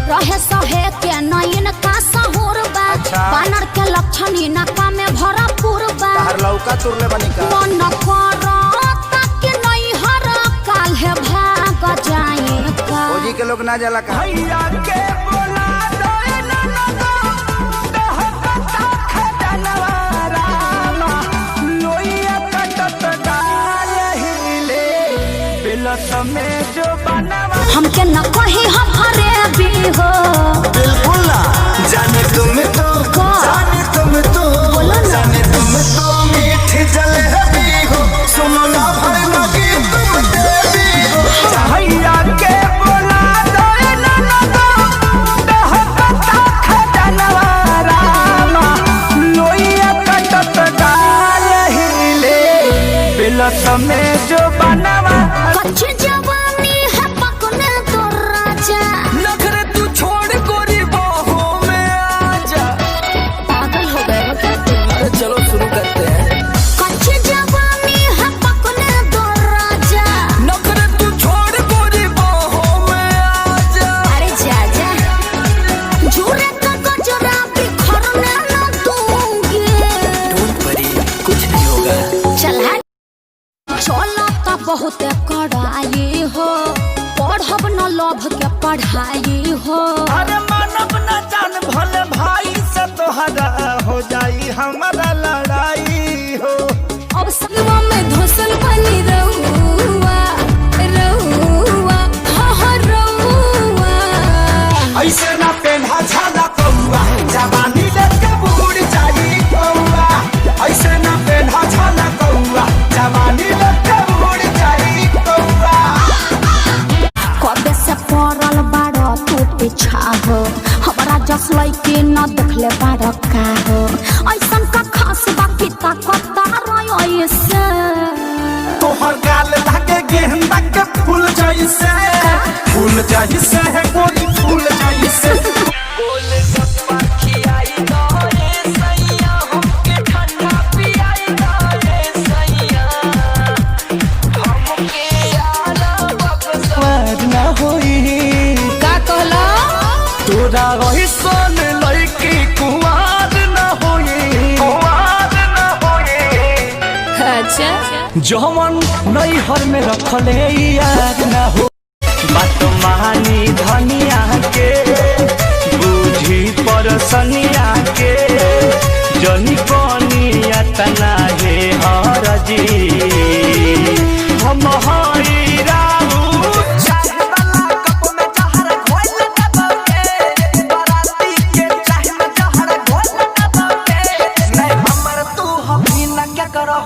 रहे सहे के नयन का सहूर बा। बानर के लक्षण इनका में भरपूर बा। तार लौका तुरले बनी का मन करता कि नहीं हर काल है भाग जाए का। ओजी के लोग ना जाला का भैया के बोला दो ना दो कहता खजनवा रामा लोइया कटत डाल हिले बिलस में जो बनवा। हमके न कही हमारे भी हो बिल्कुल ना जाने तुम तो जाने तुम तो जाने तुम तो मीठ जलेबी हो सुनो ना भाई लगी तुम देवी हो। भैया के बोला दो ना दो कहता खजनवा रामा लोइया कटत डाल हिले बिलस में जो बनवा। कच्ची जवानी है पकने तो राजा। नखरे तू छोड़ गोरी बाहों में आजा। पागल हो गए हो क्या तुम? अरे चलो शुरू करते हैं। कच्ची जवानी है पकने तो राजा। नखरे तू छोड़ गोरी बाहों में आजा। अरे जा जा झूरे का गजरा बिखरने न दूंगी। डोंट वरी कुछ नहीं होगा। चल हट चला तो बहुत कड़ाई हो पढ़ब न लोभ के पढ़ाई हो। अरे मानव न जान भले भाई से तोहरा हो जाई हमारा लड़ाई हो। अब सलवा में धोसल बनी रहुआ रहुआ हा रहुआ। ऐसे ना पेन्हा झाला कौआ जवानी लेके बूढ़ जाई कौआ। ऐसे ना पेन्हा झाला कौआ जवानी लेके बूढ़ जाई कौआ। कबे से पड़ल बाड़ तू पीछा हो हमारा जस लइके न देखले बाड़ का हो। ऐसन का खास बाकी ताकत रही से तोहर गाल लागे गेंदा के फूल जैसे फूल जैसे है कोई फूल जैसे। बोल गप्पा खियाई गाए सैया हमके ठंडा पियाई गाए सैया हमके आला बकसवार ना होई। का कहला तोरा रही सोन लइकी कुंवार ना होई कुंवार ना होई। अच्छा जवन नैहर में रखले याद ना हो। बात मानी धनिया के बूझी परसनिया के जनी कनिया तना हे हरजी हम हई राहु चाहे वाला कप में जहर घोल दबके बराती के चाहे में जहर घोल दबके नहीं हमर तू हम ना क्या करो।